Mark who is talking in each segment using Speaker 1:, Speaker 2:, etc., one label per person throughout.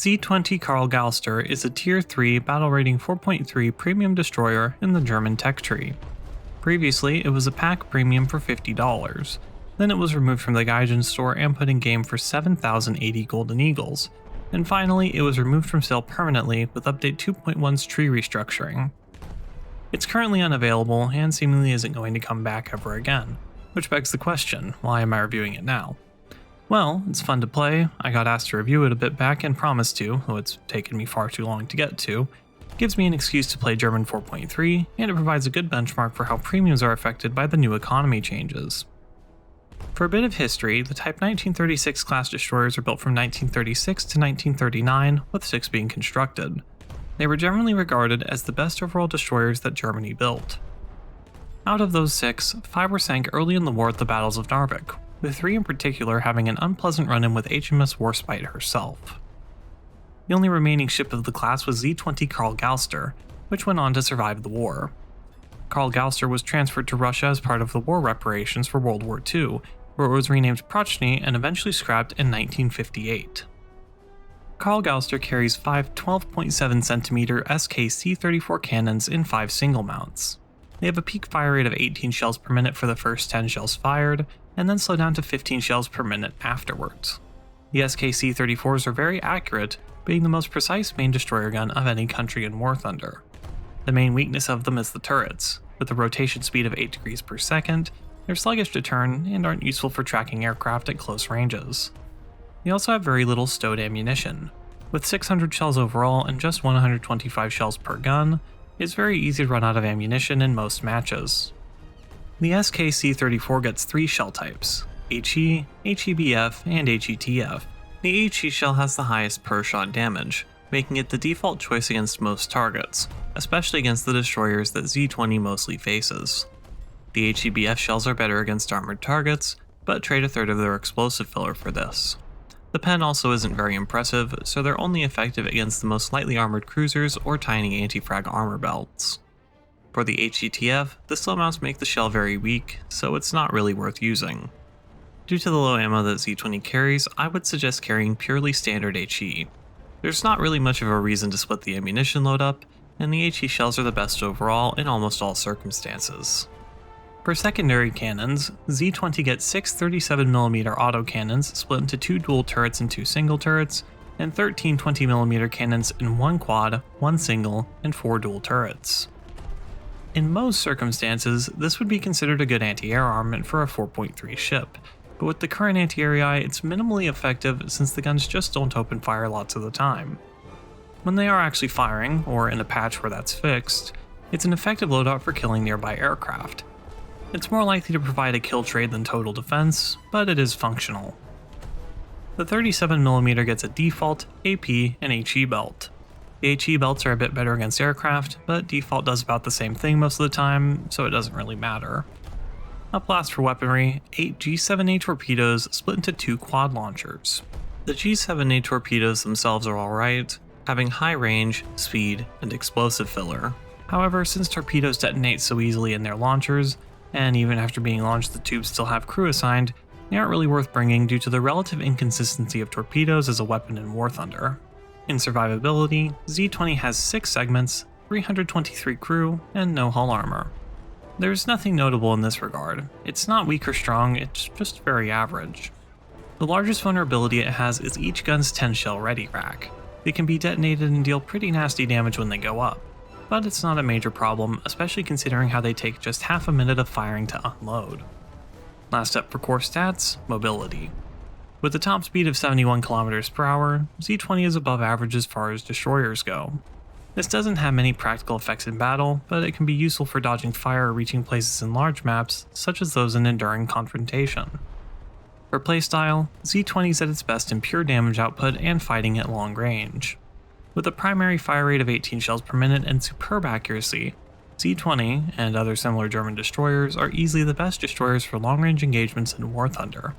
Speaker 1: Z20 Karl Galster is a Tier 3 battle rating 4.3 premium destroyer in the German tech tree. Previously, it was a pack premium for $50. Then it was removed from the Gaijin store and put in game for 7,080 golden eagles. And finally, it was removed from sale permanently with Update 2.1's tree restructuring. It's currently unavailable and seemingly isn't going to come back ever again, which begs the question, why am I reviewing it now? Well, it's fun to play, I got asked to review it a bit back and promised to, though it's taken me far too long to get to. It gives me an excuse to play German 4.3, and it provides a good benchmark for how premiums are affected by the new economy changes. For a bit of history, the Type 1936 class destroyers were built from 1936 to 1939, with 6 being constructed. They were generally regarded as the best overall destroyers that Germany built. Out of those 6, 5 were sank early in the war at the battles of Narvik, with 3 in particular having an unpleasant run-in with HMS Warspite herself. The only remaining ship of the class was Z20 Karl Galster, which went on to survive the war. Karl Galster was transferred to Russia as part of the war reparations for World War II, where it was renamed Prochny and eventually scrapped in 1958. Karl Galster carries 5 12.7cm SKC-34 cannons in 5 single mounts. They have a peak fire rate of 18 shells per minute for the first 10 shells fired, and then slow down to 15 shells per minute afterwards. The SKC-34s are very accurate, being the most precise main destroyer gun of any country in War Thunder. The main weakness of them is the turrets. With a rotation speed of 8 degrees per second, they're sluggish to turn and aren't useful for tracking aircraft at close ranges. They also have very little stowed ammunition. With 600 shells overall and just 125 shells per gun, it's very easy to run out of ammunition in most matches. The SKC-34 gets 3 shell types, HE, HEBF, and HETF. The HE shell has the highest per shot damage, making it the default choice against most targets, especially against the destroyers that Z20 mostly faces. The HEBF shells are better against armored targets, but trade a third of their explosive filler for this. The pen also isn't very impressive, so they're only effective against the most lightly armored cruisers or tiny anti-frag armor belts. For the HETF, the slow mounts make the shell very weak, so it's not really worth using. Due to the low ammo that Z20 carries, I would suggest carrying purely standard HE. There's not really much of a reason to split the ammunition load up, and the HE shells are the best overall in almost all circumstances. For secondary cannons, Z20 gets 6 37mm autocannons split into 2 dual turrets and 2 single turrets, and 13 20mm cannons in 1 quad, 1 single, and 4 dual turrets. In most circumstances, this would be considered a good anti-air armament for a 4.3 ship, but with the current anti-air AI, it's minimally effective since the guns just don't open fire lots of the time. When they are actually firing, or in a patch where that's fixed, it's an effective loadout for killing nearby aircraft. It's more likely to provide a kill trade than total defense, but it is functional. The 37mm gets a default, AP, and HE belt. The HE belts are a bit better against aircraft, but default does about the same thing most of the time, so it doesn't really matter. Up last for weaponry, 8 G7A torpedoes split into 2 quad launchers. The G7A torpedoes themselves are alright, having high range, speed, and explosive filler. However, since torpedoes detonate so easily in their launchers, and even after being launched the tubes still have crew assigned, they aren't really worth bringing due to the relative inconsistency of torpedoes as a weapon in War Thunder. In survivability, Z20 has 6 segments, 323 crew, and no hull armor. There's nothing notable in this regard. It's not weak or strong, it's just very average. The largest vulnerability it has is each gun's 10 shell ready rack. They can be detonated and deal pretty nasty damage when they go up, but it's not a major problem, especially considering how they take just half a minute of firing to unload. Last up for core stats, mobility. With a top speed of 71 km per hour, Z20 is above average as far as destroyers go. This doesn't have many practical effects in battle, but it can be useful for dodging fire or reaching places in large maps, such as those in Enduring Confrontation. For playstyle, Z20 is at its best in pure damage output and fighting at long range. With a primary fire rate of 18 shells per minute and superb accuracy, Z20 and other similar German destroyers are easily the best destroyers for long-range engagements in War Thunder.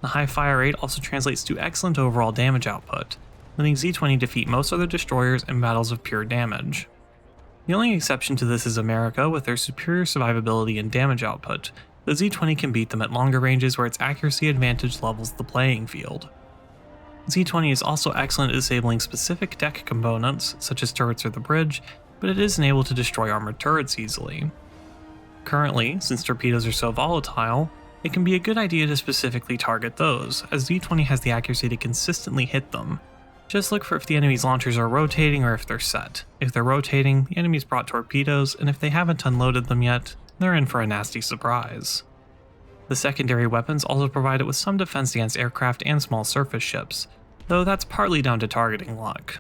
Speaker 1: The high fire rate also translates to excellent overall damage output, letting Z20 defeat most other destroyers in battles of pure damage. The only exception to this is America with their superior survivability and damage output, the Z20 can beat them at longer ranges where its accuracy advantage levels the playing field. Z20 is also excellent at disabling specific deck components, such as turrets or the bridge, but it isn't able to destroy armored turrets easily. Currently, since torpedoes are so volatile, it can be a good idea to specifically target those, as Z20 has the accuracy to consistently hit them. Just look for if the enemy's launchers are rotating or if they're set. If they're rotating, the enemy's brought torpedoes, and if they haven't unloaded them yet, they're in for a nasty surprise. The secondary weapons also provide it with some defense against aircraft and small surface ships, though that's partly down to targeting luck.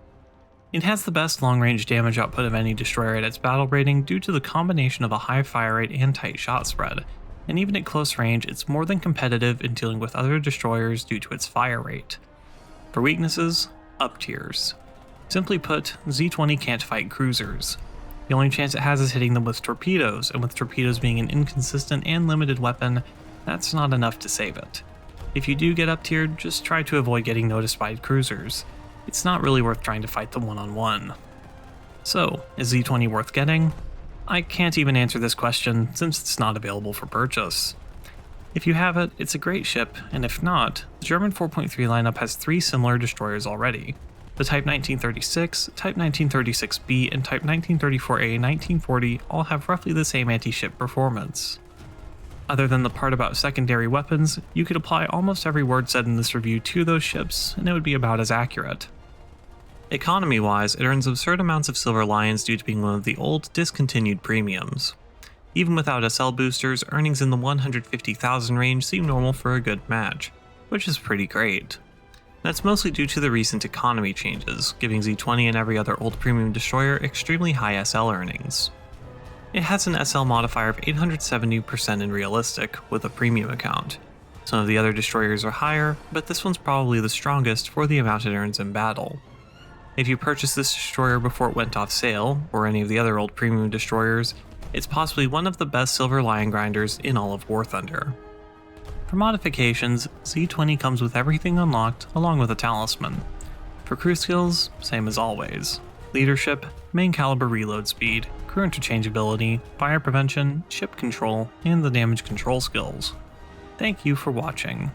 Speaker 1: It has the best long-range damage output of any destroyer at its battle rating due to the combination of a high fire rate and tight shot spread, and even at close range it's more than competitive in dealing with other destroyers due to its fire rate. For weaknesses, up tiers. Simply put, Z20 can't fight cruisers. The only chance it has is hitting them with torpedoes, and with torpedoes being an inconsistent and limited weapon, that's not enough to save it. If you do get up tiered, just try to avoid getting noticed by cruisers. It's not really worth trying to fight them one-on-one. So, is Z20 worth getting? I can't even answer this question since it's not available for purchase. If you have it, it's a great ship, and if not, the German 4.3 lineup has 3 similar destroyers already. The Type 1936, Type 1936B, and Type 1934A 1940 all have roughly the same anti-ship performance. Other than the part about secondary weapons, you could apply almost every word said in this review to those ships, and it would be about as accurate. Economy-wise, it earns absurd amounts of Silver Lions due to being one of the old, discontinued premiums. Even without SL boosters, earnings in the 150,000 range seem normal for a good match, which is pretty great. That's mostly due to the recent economy changes, giving Z20 and every other old premium destroyer extremely high SL earnings. It has an SL modifier of 870% in realistic, with a premium account. Some of the other destroyers are higher, but this one's probably the strongest for the amount it earns in battle. If you purchased this destroyer before it went off sale, or any of the other old premium destroyers, it's possibly one of the best Silver Lion grinders in all of War Thunder. For modifications, Z20 comes with everything unlocked along with a talisman. For crew skills, same as always. Leadership, main caliber reload speed, crew interchangeability, fire prevention, ship control, and the damage control skills. Thank you for watching.